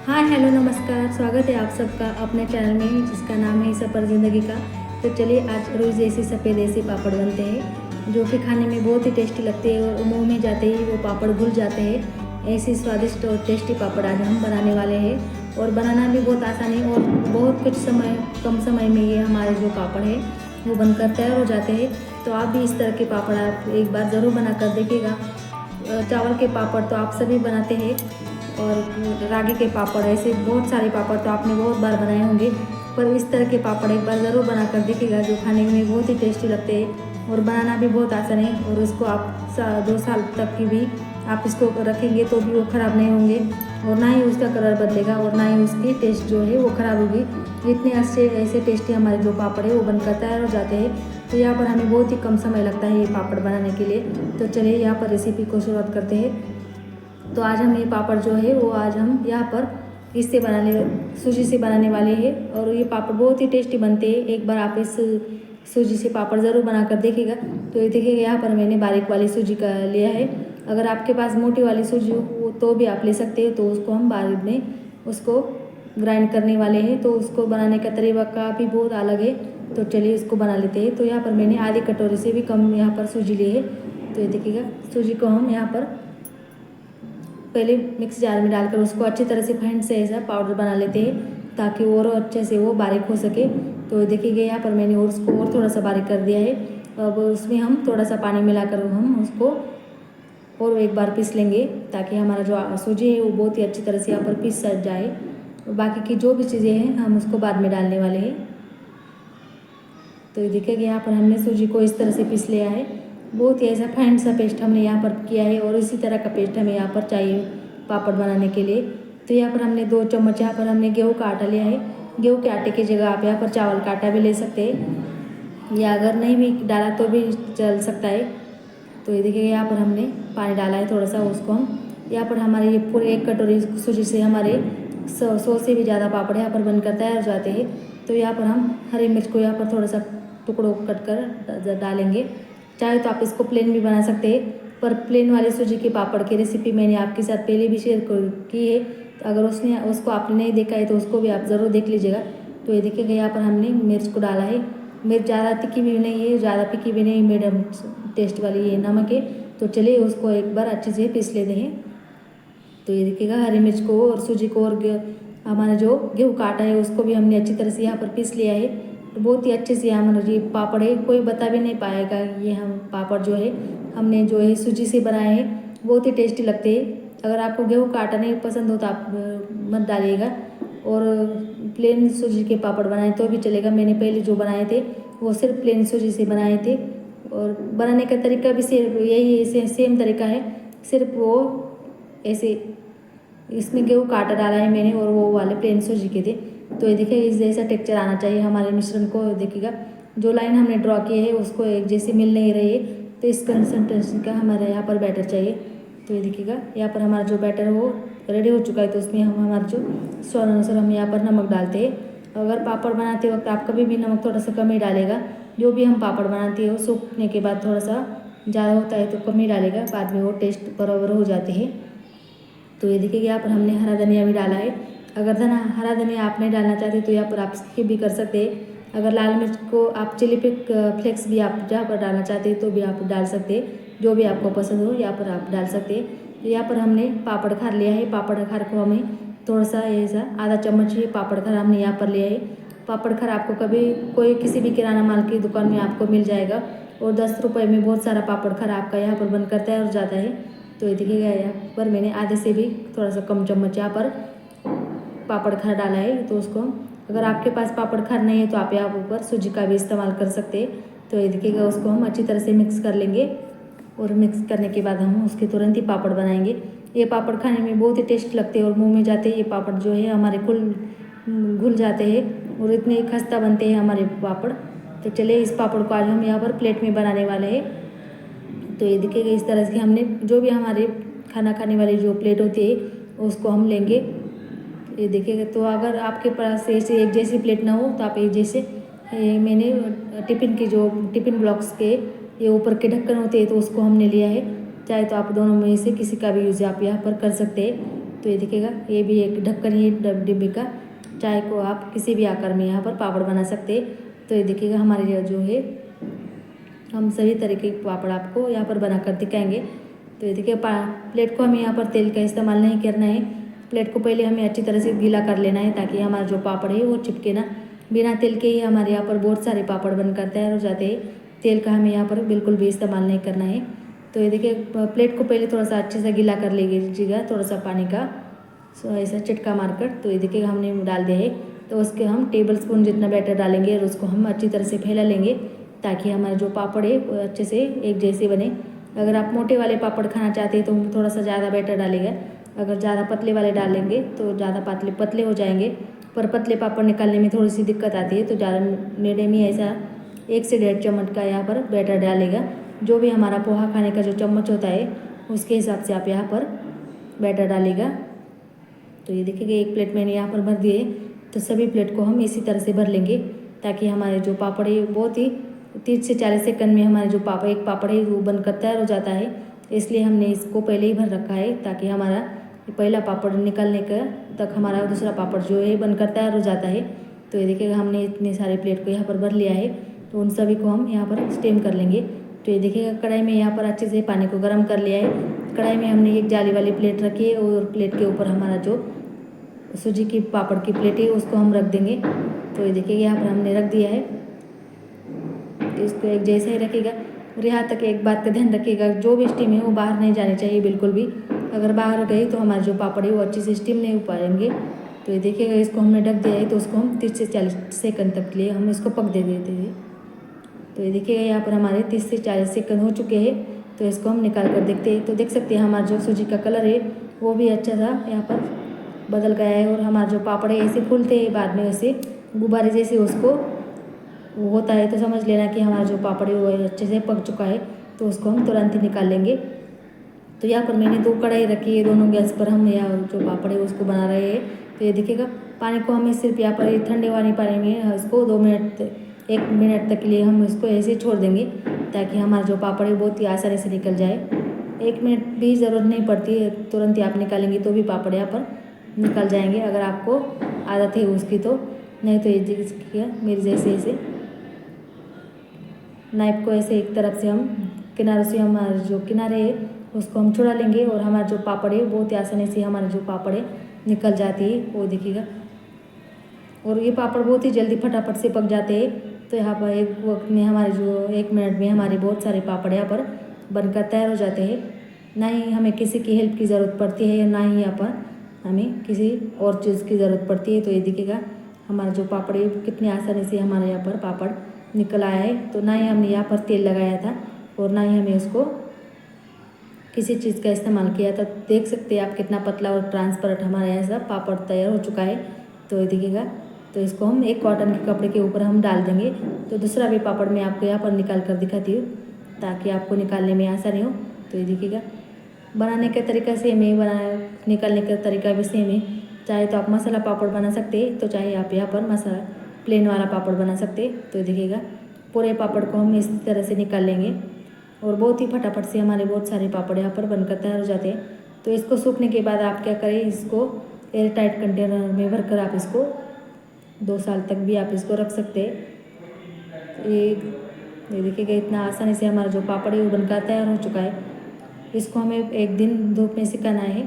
Hi hello नमस्कार, स्वागत है आप सबका अपने चैनल में जिसका नाम है सफ़र ज़िंदगी का। तो चलिए आज रोज़ ऐसी सफ़ेद ऐसे पापड़ बनते हैं जो कि खाने में बहुत ही टेस्टी लगते हैं और मुंह में जाते ही वो पापड़ घुल जाते हैं। ऐसी स्वादिष्ट और टेस्टी पापड़ आज हम बनाने वाले हैं और बनाना भी बहुत आसान है और बहुत कुछ समय कम समय में ये हमारे जो पापड़ है वो बनकर तैयार हो जाते हैं। तो आप भी इस तरह के पापड़ आप एक बार ज़रूर बना कर देखिएगा। चावल के पापड़ तो आप सभी बनाते हैं और रागी के पापड़, ऐसे बहुत सारे पापड़ तो आपने बहुत बार बनाए होंगे, पर इस तरह के पापड़ एक बार ज़रूर बना कर देखिएगा जो खाने में बहुत ही टेस्टी लगते हैं और बनाना भी बहुत आसान है। और इसको आप 2 साल तक की भी आप इसको रखेंगे तो भी वो ख़राब नहीं होंगे और ना ही उसका कलर बदलेगा और ना ही उसकी टेस्ट जो है वो ख़राब होगी। इतने अच्छे ऐसे टेस्टी हमारे जो पापड़ है वो बनकर तैयार हो जाते हैं। तो यहाँ पर हमें बहुत ही कम समय लगता है ये पापड़ बनाने के लिए। तो चलिए यहाँ पर रेसिपी को शुरुआत करते हैं। तो आज हम ये पापड़ जो है वो आज हम यहाँ पर इससे सूजी से बनाने वाले हैं और ये पापड़ बहुत ही टेस्टी बनते हैं। एक बार आप इस सूजी से पापड़ ज़रूर बना कर देखिएगा। तो ये देखिएगा यहाँ पर मैंने बारीक वाली सूजी का लिया है। अगर आपके पास मोटी वाली सूजी हो तो भी आप ले सकते हैं। तो उसको हम बाद में उसको ग्राइंड करने वाले हैं, तो उसको बनाने का तरीका भी बहुत अलग है। तो चलिए इसको बना लेते हैं। तो यहाँ पर मैंने आधी कटोरी से भी कम यहाँ पर सूजी ली है। तो ये देखिएगा सूजी को हम यहाँ पर पहले मिक्स जार में डालकर उसको अच्छी तरह से फाइन से ऐसा पाउडर बना लेते हैं ताकि और अच्छे से वो बारीक हो सके। तो देखिए यहाँ पर मैंने और उसको और थोड़ा सा बारीक कर दिया है। अब उसमें हम थोड़ा सा पानी मिलाकर हम उसको और एक बार पीस लेंगे ताकि हमारा जो सूजी है वो बहुत ही अच्छी तरह से यहाँ पर पीस जाए। और बाकी की जो भी चीज़ें हैं हम उसको बाद में डालने वाले हैं। तो देखिए यहाँ पर हमने सूजी को इस तरह से पीस लिया है। बहुत ही ऐसा फाइन सा पेस्ट हमने यहाँ पर किया है और इसी तरह का पेस्ट हमें यहाँ पर चाहिए पापड़ बनाने के लिए। तो यहाँ पर हमने 2 चम्मच यहाँ पर हमने गेहूँ का आटा लिया है। गेहूँ के आटे की जगह आप यहाँ पर चावल का आटा भी ले सकते हैं या अगर नहीं भी डाला तो भी चल सकता है। तो ये देखिए यहाँ पर हमने पानी डाला है थोड़ा सा, उसको हम यहाँ पर हमारे ये पूरे 1 कटोरी सूजी से हमारे 100 से भी ज़्यादा पापड़ यहाँ पर बनकर तैयार हो जाते हैं। तो यहाँ पर हम हरी मिर्च को यहाँ पर थोड़ा सा टुकड़ों कट कर डालेंगे। चाहे तो आप इसको प्लेन भी बना सकते हैं, पर प्लेन वाले सूजी के पापड़ की रेसिपी मैंने आपके साथ पहले भी शेयर की है। तो अगर उसको आपने नहीं देखा है तो उसको भी आप ज़रूर देख लीजिएगा। तो ये देखिएगा यहाँ पर हमने मिर्च को डाला है। मिर्च ज़्यादा तीखी भी नहीं है, ज़्यादा फीकी भी नहीं, मीडियम टेस्ट वाली ये नमक है। तो चलिए उसको एक बार अच्छे से पीस लेते हैं। तो ये देखिएगा हरी मिर्च को और सूजी को और हमारा जो गेहूँ का आटा है उसको भी हमने अच्छी तरह से यहाँ पर पीस लिया है। तो बहुत ही अच्छे से हमारा ये पापड़ है, कोई बता भी नहीं पाएगा ये हम पापड़ जो है हमने जो है सूजी से बनाए हैं, बहुत ही टेस्टी लगते हैं। अगर आपको गेहूँ का आटा नहीं पसंद हो तो आप मत डालिएगा और प्लेन सूजी के पापड़ बनाए तो भी चलेगा। मैंने पहले जो बनाए थे वो सिर्फ प्लेन सूजी से बनाए थे और बनाने का तरीका भी सिर्फ यही है, सेम तरीका है, सिर्फ वो ऐसे इसमें गेहूँ का आटा डाला है मैंने और वो वाले प्लेन सूजी के थे। तो ये देखिए इस जैसा टेक्सचर आना चाहिए हमारे मिश्रण को। देखिएगा जो लाइन हमने ड्रॉ की है उसको एक जैसे मिल नहीं रही है, तो इस कंसंट्रेशन का हमारा यहाँ पर बैटर चाहिए। तो ये देखिएगा यहाँ पर हमारा जो बैटर है वो रेडी हो चुका है। तो उसमें हम हमारा जो स्वाद अनुसार हम यहाँ पर नमक डालते हैं। अगर पापड़ बनाते वक्त आप कभी भी नमक थोड़ा सा कम ही डालेगा। जो भी हम पापड़ बनाते हैं वो सूखने के बाद थोड़ा सा ज़्यादा होता है तो कम ही डालेगा, बाद में वो टेस्ट बराबर हो जाते हैं। तो ये देखिए यहाँ पर हमने हरा धनिया भी डाला है। अगर हरा धनिया आप नहीं डालना चाहते तो यहाँ पर आप स्किप भी कर सकते हैं। अगर लाल मिर्च को आप चिली फ्लेक्स भी आप जहाँ पर डालना चाहते हैं तो भी आप डाल सकते हैं, जो भी आपको पसंद हो यहाँ पर आप डाल सकते हैं। तो यहाँ पर हमने पापड़ खार लिया है। पापड़ खार को हमें थोड़ा सा ऐसा आधा चम्मच ही पापड़ खार हमने यहाँ पर लिया है। पापड़ खार आपको कभी किसी भी किराना माल की दुकान में आपको मिल जाएगा और 10 रुपये में बहुत सारा पापड़ खार आपका यहाँ पर बनकर तैयार हो जाता है। तो ये देखिएगा यहाँ पर मैंने आधे से भी थोड़ा सा कम चम्मच यहाँ पर पापड़ खार डाला है। तो उसको अगर आपके पास पापड़ खार नहीं है तो आप यहाँ ऊपर सूजी का भी इस्तेमाल कर सकते हैं। तो ये देखिएगा, उसको हम अच्छी तरह से मिक्स कर लेंगे और मिक्स करने के बाद हम उसके तुरंत ही पापड़ बनाएंगे। ये पापड़ खाने में बहुत ही टेस्ट लगते हैं और मुंह में जाते ही ये पापड़ जो है हमारे घुल जाते हैं और इतने खस्ता बनते हैं हमारे पापड़। तो चलिए, इस पापड़ को आज हम यहाँ पर प्लेट में बनाने वाले हैं। तो ये देखिएगा, इस तरह से हमने जो भी हमारे खाना खाने वाली जो प्लेट होती है उसको हम लेंगे। ये देखिएगा, तो अगर आपके पास ऐसे एक जैसी प्लेट ना हो तो आप एक जैसे मैंने टिफ़िन ब्लॉक्स के ये ऊपर के ढक्कन होते हैं तो उसको हमने लिया है। चाहे तो आप दोनों में से किसी का भी यूज़ आप यहाँ पर कर सकते हैं। तो ये देखिएगा, ये भी एक ढक्कन ही डिब्बे का, चाहे को आप किसी भी आकार में यहाँ पर पापड़ बना सकते हैं। तो ये देखिएगा, हमारे जो है हम सभी तरीके के पापड़ आपको यहाँ पर बना कर दिखाएंगे। तो ये देखिए, प्लेट को हमें यहाँ पर तेल का इस्तेमाल नहीं करना है। प्लेट को पहले हमें अच्छी तरह से गीला कर लेना है ताकि हमारा जो पापड़ है वो चिपके ना। बिना तेल के ही हमारे यहाँ पर बहुत सारे पापड़ बनकर तैयार हो जाते हैं। तेल का हमें यहाँ पर बिल्कुल भी इस्तेमाल नहीं करना है। तो ये देखिए, प्लेट को पहले थोड़ा सा अच्छे से गीला कर लीजिएगा, थोड़ा सा पानी का ऐसा चिटका मारकर। तो ये देखिएगा, हमने डाल दिया है। तो उसके हम टेबल स्पून जितना बैटर डालेंगे और उसको हम अच्छी तरह से फैला लेंगे ताकि हमारा जो पापड़ है वो अच्छे से एक जैसे बने। अगर आप मोटे वाले पापड़ खाना चाहते हैं तो थोड़ा सा ज़्यादा बैटर डालेगा। अगर ज़्यादा पतले वाले डालेंगे तो ज़्यादा पतले हो जाएंगे। पर पतले पापड़ निकालने में थोड़ी सी दिक्कत आती है। तो ज़्यादा मीडियम ही ऐसा 1 से 1.5 चम्मच का यहाँ पर बैटर डालेगा। जो भी हमारा पोहा खाने का जो चम्मच होता है उसके हिसाब से आप यहाँ पर बैटर डालेगा। तो ये देखिएगा, एक प्लेट मैंने यहाँ पर भर दिए। तो सभी प्लेट को हम इसी तरह से भर लेंगे ताकि हमारे जो पापड़ है बहुत ही 30 से 40 सेकंड में हमारे जो एक पापड़ है वो बनकर तैयार हो जाता है। इसलिए हमने इसको पहले ही भर रखा है ताकि हमारा पहला पापड़ निकालने का तक हमारा दूसरा पापड़ जो है बनकर तैयार हो जाता है। तो ये देखिएगा, हमने इतने सारे प्लेट को यहाँ पर भर लिया है। तो उन सभी को हम यहाँ पर स्टीम कर लेंगे। तो ये देखिएगा, कढ़ाई में यहाँ पर अच्छे से पानी को गर्म कर लिया है। कढ़ाई में हमने एक जाली वाली प्लेट रखी है और प्लेट के ऊपर हमारा जो सूजी की पापड़ की प्लेट है उसको हम रख देंगे। तो ये देखिए, यहाँ पर हमने रख दिया है। तो इसको एक जैसे ही रखिएगा और यहाँ तक एक बात का ध्यान रखिएगा, जो भी स्टीम है वो बाहर नहीं जानी चाहिए बिल्कुल भी। अगर बाहर गई तो हमारे जो पापड़ है वो अच्छे से स्टीम नहीं हो पाएंगे। तो ये देखिएगा, इसको हमने ढक दिया है। तो उसको हम 30 से 40 सेकंड तक के लिए हम इसको पक दे देते हैं। तो ये देखिएगा, यहाँ पर हमारे 30 से 40 सेकंड हो चुके हैं। तो इसको हम निकाल कर देखते हैं। तो देख सकते हैं हमारा जो सूजी का कलर है वो भी अच्छा सा यहाँ पर बदल गया है और हमारा जो पापड़ है ऐसे फूलते हैं बाद में ऐसे गुब्बारे जैसे उसको वो होता है। तो समझ लेना कि हमारा जो पापड़ है वो अच्छे से पक चुका है। तो उसको हम तुरंत ही निकाल लेंगे। तो यहाँ पर मैंने 2 कढ़ाई रखी है, दोनों गैस पर हम यहाँ जो पापड़ है उसको बना रहे हैं। तो ये देखिएगा, पानी को हमें सिर्फ यहाँ पर ठंडे वाले पानी में इसको 1 मिनट तक के लिए हम इसको ऐसे छोड़ देंगे ताकि हमारा जो पापड़ है बहुत ही आसानी से निकल जाए। 1 मिनट भी ज़रूरत नहीं पड़ती है, तुरंत ही आप निकालेंगे तो भी पापड़ यहाँ पर निकल जाएंगे अगर आपको आदत है उसकी। तो नहीं तो ये मेरी जैसे ऐसे नाइफ को ऐसे एक तरफ से हम किनारे से हमारे जो किनारे है उसको हम छुड़ा लेंगे और हमारा जो पापड़ है बहुत ही आसानी से हमारा जो पापड़ है निकल जाती है, वो देखिएगा। और ये पापड़ बहुत ही जल्दी फटाफट से पक जाते हैं। तो यहाँ पर एक वक्त में हमारे जो 1 मिनट में हमारे बहुत सारे पापड़ यहाँ पर बनकर तैयार हो जाते हैं। ना ही हमें किसी की हेल्प की ज़रूरत पड़ती है, ना ही यहाँ पर हमें किसी और चीज़ की ज़रूरत पड़ती है। तो ये देखिएगा, हमारा जो पापड़ है कितनी आसानी से हमारे यहाँ पर पापड़ निकल आया है। तो ना ही हमने यहाँ पर तेल लगाया था और ना ही हमें उसको किसी चीज़ का इस्तेमाल किया था। देख सकते हैं आप कितना पतला और ट्रांसपेरेंट हमारा ऐसा पापड़ तैयार हो चुका है। तो ये देखिएगा, तो इसको हम एक कॉटन के कपड़े के ऊपर हम डाल देंगे। तो दूसरा भी पापड़ मैं आपको यहाँ पर निकाल कर दिखाती हूँ ताकि आपको निकालने में आसानी हो। तो ये देखिएगा, बनाने का तरीका सेम है, निकालने का तरीका भी सेम है। चाहे तो आप मसाला पापड़ बना सकते हैं, तो चाहे आप यहाँ पर मसाला प्लेन वाला पापड़ बना सकते हैं। तो देखिएगा, पूरे पापड़ को हम इस तरह से निकाल लेंगे और बहुत ही फटाफट से हमारे बहुत सारे पापड़ यहाँ पर बनकर तैयार हो जाते हैं। तो इसको सूखने के बाद आप क्या करें, इसको एयर टाइट कंटेनर में भरकर आप इसको 2 साल तक भी आप इसको रख सकते हैं। ये देखिएगा, इतना आसानी से हमारा जो पापड़ है वो बनकर तैयार हो चुका है। इसको हमें 1 दिन धूप में सिकाना है।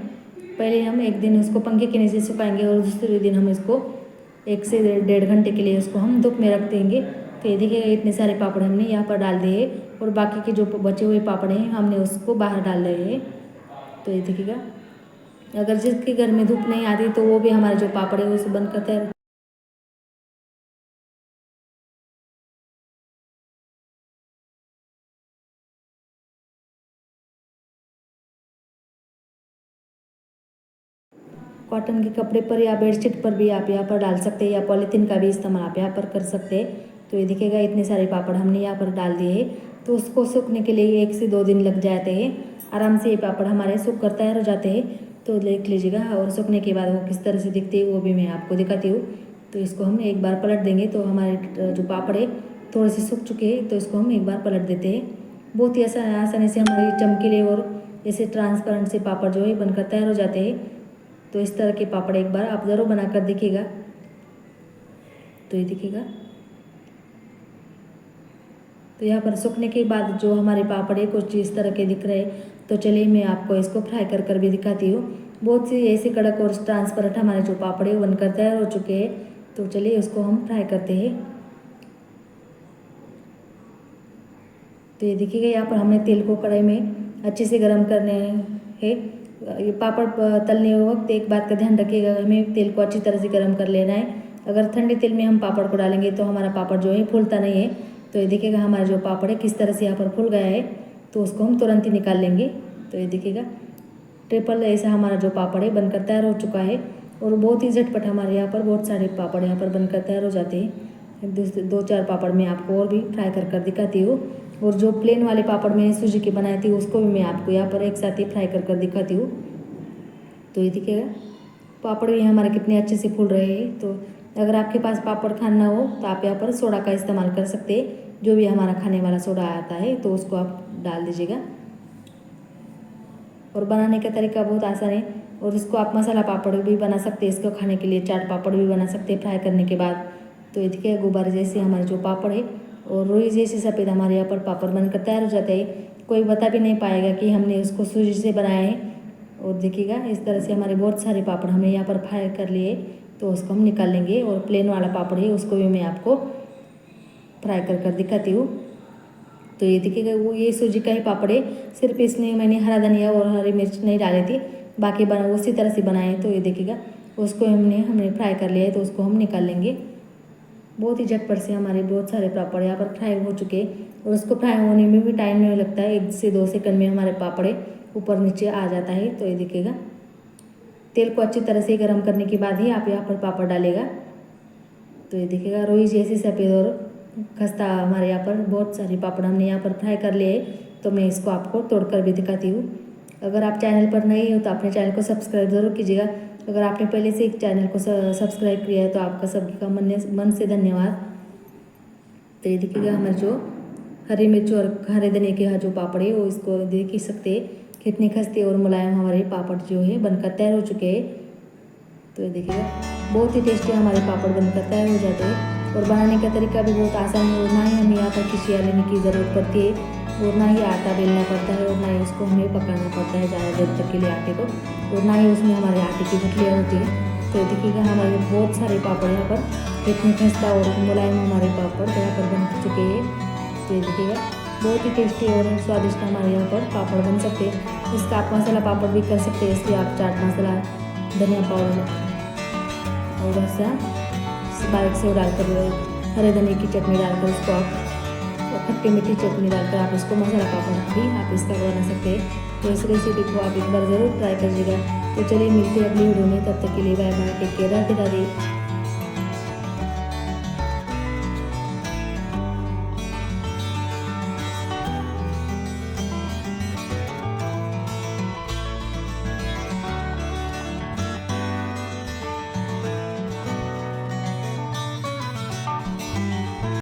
पहले हम 1 दिन उसको पंखे के नीचे सुखाएंगे और दूसरे दिन हम इसको 1 से 1.5 घंटे के लिए उसको हम धूप में रख देंगे। तो ये देखिएगा, इतने सारे पापड़ हमने यहाँ पर डाल दिए और बाकी के जो बचे हुए पापड़ हैं हमने उसको बाहर डाल रहे हैं। तो ये देखिएगा, अगर जिसके घर में धूप नहीं आती तो वो भी हमारे जो पापड़ है उसे बनकर तैयार कॉटन के कपड़े पर या बेडशीट पर भी आप यहाँ पर डाल सकते हैं, या पॉलीथीन का भी इस्तेमाल आप यहाँ पर कर सकते हैं। तो ये देखिएगा इतने सारे पापड़ हमने यहाँ पर डाल दिए हैं। तो उसको सूखने के लिए 1 से 2 दिन लग जाते हैं। आराम से ये पापड़ हमारे सूख कर तैयार हो जाते हैं। तो देख लीजिएगा, और सूखने के बाद वो किस तरह से दिखते हैं वो भी मैं आपको दिखाती हूँ। तो इसको हम एक बार पलट देंगे तो हमारे जो पापड़ है थोड़े से सूख चुके हैं, तो इसको हम एक बार पलट देते हैं। बहुत ही आसानी से हमारे चमकीले और ऐसे ट्रांसपेरेंट से पापड़ जो है बनकर तैयार हो जाते हैं। तो इस तरह के पापड़ एक बार आप ज़रूर बनाकर देखिएगा। तो ये देखिएगा, तो यहाँ पर सूखने के बाद जो हमारे पापड़ है कुछ इस तरह के दिख रहे हैं। तो चलिए मैं आपको इसको फ्राई कर भी दिखाती हूँ। बहुत सी ऐसे कड़क और ट्रांसपेरेंट हमारे जो पापड़ है बनकर तैयार हो चुके हैं। तो चलिए उसको हम फ्राई करते हैं। तो ये देखिएगा, यहाँ पर हमने तेल को कढ़ाई में अच्छे से गर्म करने हैं। ये पापड़ तलने वक्त एक बात का ध्यान रखिएगा, हमें तेल को अच्छी तरह से गर्म कर लेना है। अगर ठंडे तेल में हम पापड़ को डालेंगे तो हमारा पापड़ जो है फूलता नहीं है। तो ये देखिएगा हमारा जो पापड़ है किस तरह से यहाँ पर फूल गया है। तो उसको हम तुरंत ही निकाल लेंगे। तो ये देखिएगा ट्रिपल ऐसा हमारा जो पापड़ है बनकर तैयार हो चुका है। और बहुत ही झटपट हमारे यहाँ पर बहुत सारे पापड़ यहाँ पर बनकर तैयार हो जाते हैं। 2-4 पापड़ मैं आपको और भी फ्राई कर दिखाती हूँ। और जो प्लेन वाले पापड़ मैंने सूजी के बनाए थे उसको भी मैं आपको यहाँ पर एक साथ ही फ्राई कर दिखाती हूँ। तो ये देखिएगा पापड़ भी हमारे कितने अच्छे से फूल रहे हैं। तो अगर आपके पास पापड़ खाना हो तो आप यहाँ पर सोडा का इस्तेमाल कर सकते हैं। जो भी हमारा खाने वाला सोडा आता है तो उसको आप डाल दीजिएगा। और बनाने का तरीका बहुत आसान है। और इसको आप मसाला पापड़ भी बना सकते हैं, इसको खाने के लिए चाट पापड़ भी बना सकते हैं फ्राई करने के बाद। तो ये देखिए गुब्बारे जैसे हमारे जो पापड़ है और रोई जैसे सफ़ेद हमारे यहाँ पर पापड़ बनकर तैयार हो जाते हैं। कोई बता भी नहीं पाएगा कि हमने उसको सूजी से बनाया है। और देखिएगा इस तरह से हमारे बहुत सारे पापड़ हमने यहाँ पर फ्राई कर लिए। तो उसको हम निकाल लेंगे। और प्लेन वाला पापड़ है उसको भी मैं आपको फ्राई कर दिखाती हूँ। तो ये देखिएगा वो ये सूजी का ही पापड़ है, सिर्फ इसमें मैंने हरा धनिया और हरी मिर्च नहीं डाली थी, बाकी बना उसी तरह से बनाए। तो ये देखिएगा उसको हमने फ्राई कर लिया है। तो उसको हम निकाल लेंगे। बहुत ही झटपट से हमारे बहुत सारे पापड़ यहाँ पर फ्राई हो चुके हैं। और उसको फ्राई होने में भी टाइम नहीं लगता है, 1 से 2 सेकंड में हमारे पापड़ ऊपर नीचे आ जाता है। तो ये देखिएगा तेल को अच्छी तरह से गर्म करने के बाद ही आप यहाँ पर पापड़ डालेगा। तो ये देखिएगा रोई जैसी सफ़ेद और खस्ता हमारे यहाँ पर बहुत सारे पापड़ हमने यहाँ पर फ्राई कर लिए। तो मैं इसको आपको तोड़कर भी दिखाती हूँ। अगर आप चैनल पर नए हो तो अपने चैनल को सब्सक्राइब ज़रूर कीजिएगा। अगर आपने पहले से एक चैनल को सब्सक्राइब किया है तो आपका सभी का मन से धन्यवाद। तो ये देखिएगा हमारे जो हरी मिर्च और हरे धनिया के जो पापड़ है वो इसको देख ही सकते हैं कितने खस्ते और मुलायम हमारे पापड़ जो है बनकर तैयार हो चुके हैं। तो ये देखिएगा बहुत ही टेस्टी हमारे पापड़ बनकर तैयार हो जाते हैं। और बनाने का तरीका भी बहुत आसान है। और ना ही हमें यहाँ पर किसी लेने की ज़रूरत पड़ती है, और ना ही आटा बेलना पड़ता है, और ना ही उसको हमें पकाना पड़ता है ज़्यादा देर तक के लिए आटे को, और ना ही उसमें हमारे आटे की गुठलियाँ होती है। तो देखिएगा हमारे बहुत सारे पापड़ यहाँ पर कितने खस्ता और मुलायम हमारे पापड़ यहाँ पर बन चुके हैं। तो देखिएगा बहुत ही टेस्टी और स्वादिष्ट हमारे यहाँ पर पापड़ बन सकते हैं। इसका आप मसाला पापड़ भी कर सकते हैं। इसलिए आप चाट मसाला, धनिया पाउडर और ऐसा बारीक से डालकर हरे धनिया की चटनी डालकर उसको आप खट्टी मीठी चटनी डालकर आप इसको मसाला पापड़ भी आप इसका बना सकते हैं। तो इस रेसिपी को आप एक बार ज़रूर ट्राई करिएगा। तो चलिए मिलते हैं अगली वीडियो में, तब तक के लिए bye bye, take care, Radhe Radhe.